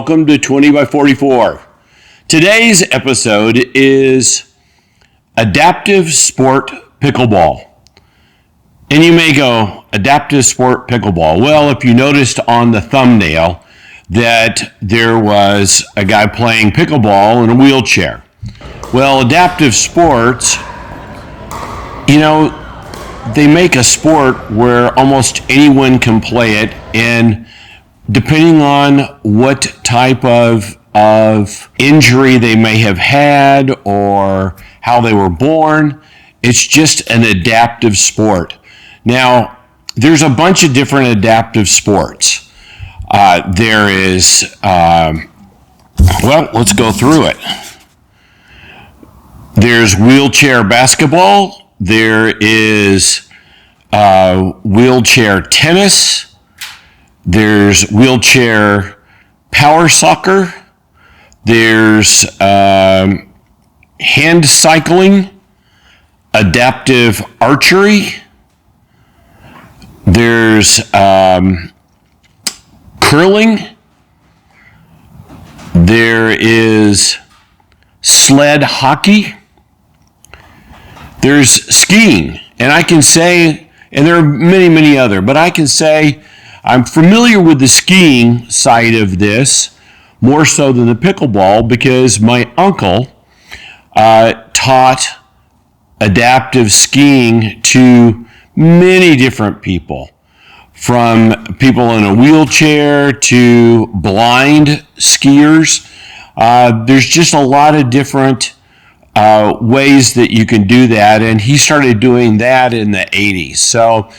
welcome to 20 by 44. Today's episode is adaptive sport pickleball. And you may go, adaptive sport pickleball. Well, if you noticed on the thumbnail that there was a guy playing pickleball in a wheelchair. Well, adaptive sports, they make a sport where almost anyone can play it, and depending on what type of injury they may have had or how they were born, it's just an adaptive sport. Now, there's a bunch of different adaptive sports. There is, let's go through it. There's wheelchair basketball. There is wheelchair tennis. There's wheelchair power soccer. There's hand cycling, adaptive archery. There's curling. There is sled hockey. There's skiing. And I can say, and there are many, many other, but I can say I'm familiar with the skiing side of this more so than the pickleball because my uncle taught adaptive skiing to many different people, from people in a wheelchair to blind skiers. There's just a lot of different ways that you can do that, and he started doing that in the 80s. So,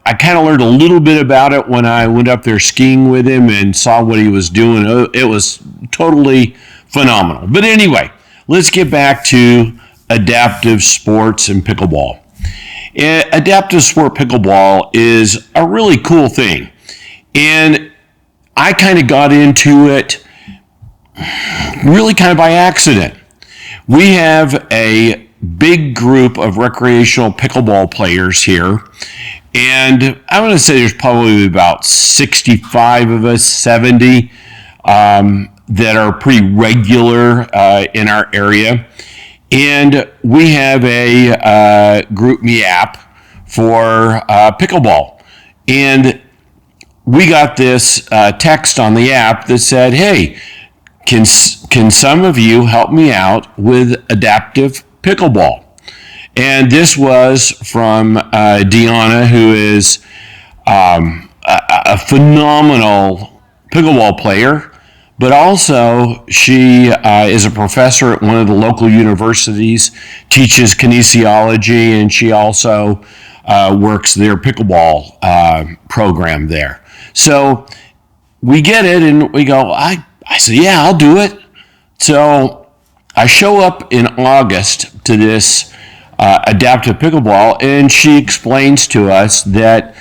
I kind of learned a little bit about it when I went up there skiing with him and saw what he was doing. It was totally phenomenal. But anyway, let's get back to adaptive sports and pickleball. Adaptive sport pickleball is a really cool thing. And I kind of got into it really kind of by accident. We have a big group of recreational pickleball players here. And I'm going to say there's probably about 65 of us, 70, that are pretty regular in our area. And we have a GroupMe app for pickleball. And we got this text on the app that said, hey, can some of you help me out with adaptive pickleball? And this was from Deanna, who is a phenomenal pickleball player, but also she is a professor at one of the local universities, teaches kinesiology, and she also works their pickleball program there. So we get it, and we go, I said, yeah, I'll do it. So I show up in August to this adaptive pickleball, and she explains to us that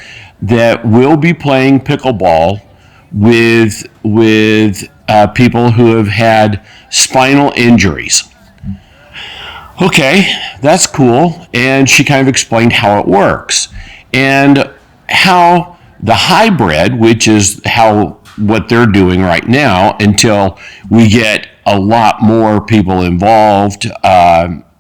we'll be playing pickleball with people who have had spinal injuries. Okay, that's cool. And she kind of explained how it works and how the hybrid, which is what they're doing right now until we get a lot more people involved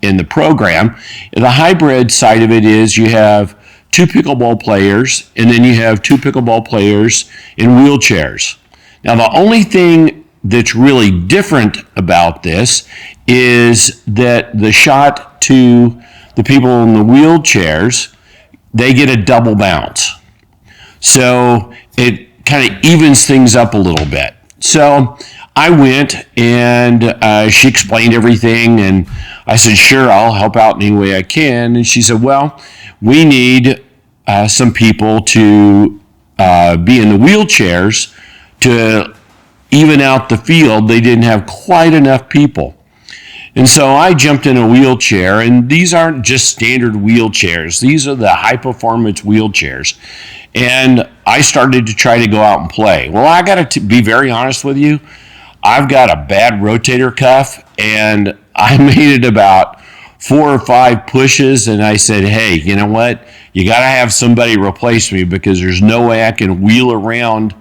in the program. The hybrid side of it is you have two pickleball players, and then you have two pickleball players in wheelchairs. Now, the only thing that's really different about this is that the shot to the people in the wheelchairs, they get a double bounce. So it kind of evens things up a little bit. So I went, and she explained everything, and I said, sure, I'll help out any way I can. And she said, well, we need some people to be in the wheelchairs to even out the field. They didn't have quite enough people. And so I jumped in a wheelchair, and these aren't just standard wheelchairs. These are the high-performance wheelchairs. And I started to try to go out and play. Well, I got to be very honest with you. I've got a bad rotator cuff, and I made it about 4 or 5 pushes, and I said, hey, you know what? You got to have somebody replace me because there's no way I can wheel around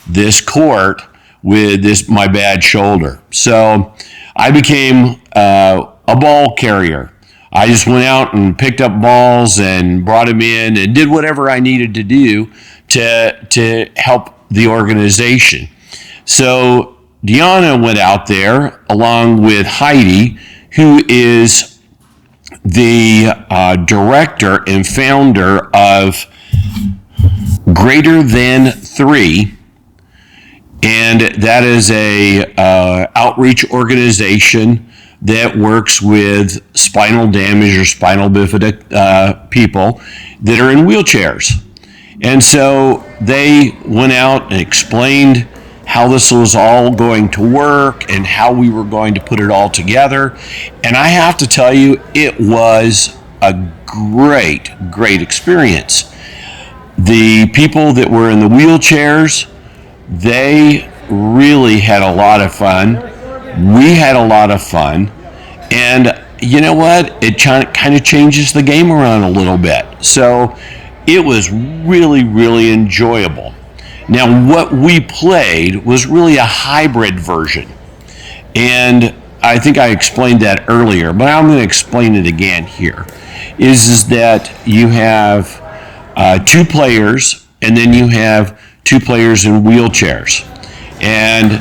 this court with my bad shoulder. So I became a ball carrier. I just went out and picked up balls and brought them in and did whatever I needed to do to help the organization. So Deanna went out there along with Heidi, who is the director and founder of Greater Than 3, and that is a outreach organization that works with spinal damage or spinal bifida people that are in wheelchairs. And so they went out and explained how this was all going to work and how we were going to put it all together. And I have to tell you, it was a great, great experience. The people that were in the wheelchairs, they really had a lot of fun. We had a lot of fun. And you know what? It kind of changes the game around a little bit. So it was really, really enjoyable. Now, what we played was really a hybrid version. And I think I explained that earlier, but I'm going to explain it again here. Is that you have 2 players, and then you have 2 players in wheelchairs. And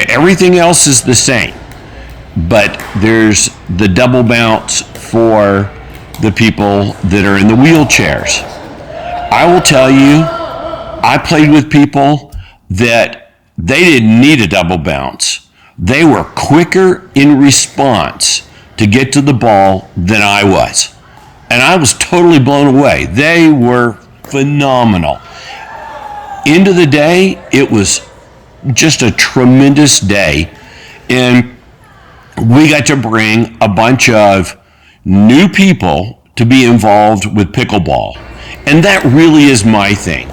everything else is the same, but there's the double bounce for the people that are in the wheelchairs. I will tell you, I played with people that they didn't need a double bounce. They were quicker in response to get to the ball than I was. And I was totally blown away. They were phenomenal. End of the day, it was just a tremendous day. And we got to bring a bunch of new people to be involved with pickleball. And that really is my thing.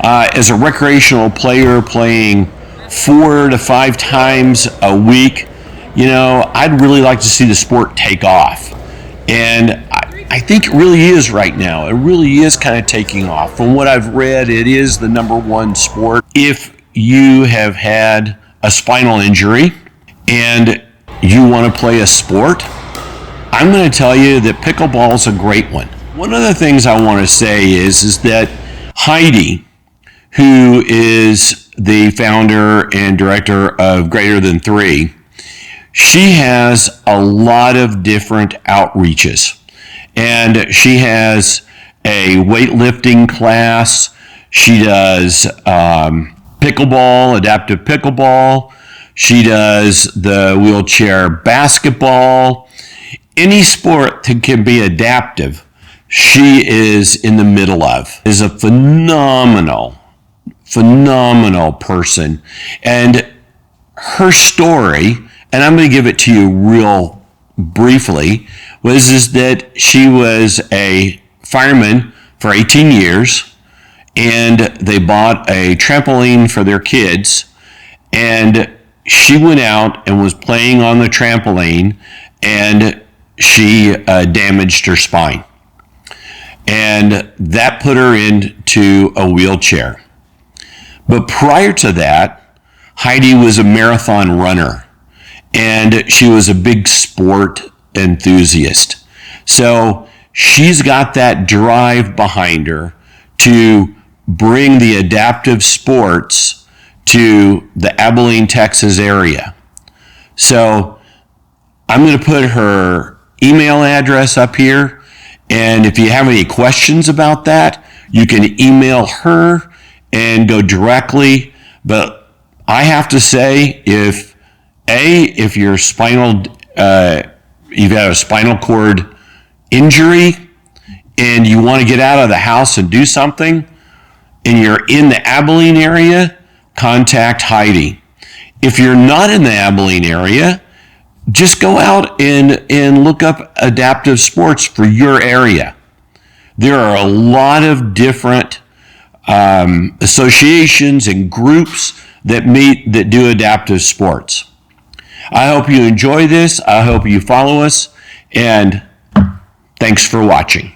As a recreational player playing 4 to 5 times a week, I'd really like to see the sport take off. And I think it really is right now. It really is kind of taking off. From what I've read, it is the #1 sport. If you have had a spinal injury and you want to play a sport, I'm going to tell you that pickleball is a great one. One of the things I want to say is that Heidi, who is the founder and director of Greater Than 3, she has a lot of different outreaches. And she has a weightlifting class. She does pickleball, adaptive pickleball. She does the wheelchair basketball. Any sport that can be adaptive, she is in the middle of. Is a phenomenal person. And her story, and I'm going to give it to you real briefly, was that she was a fireman for 18 years, and they bought a trampoline for their kids, and she went out and was playing on the trampoline, and she damaged her spine. And that put her into a wheelchair. But prior to that, Heidi was a marathon runner, and she was a big sport enthusiast. So she's got that drive behind her to bring the adaptive sports to the Abilene, Texas area. So I'm going to put her email address up here, and if you have any questions about that, you can email her and go directly. But I have to say, if you're you've got a spinal cord injury and you want to get out of the house and do something, and you're in the Abilene area, contact Heidi. If you're not in the Abilene area, just go out and look up adaptive sports for your area. There are a lot of different associations and groups that do adaptive sports. I hope you enjoy this. I hope you follow us, and thanks for watching.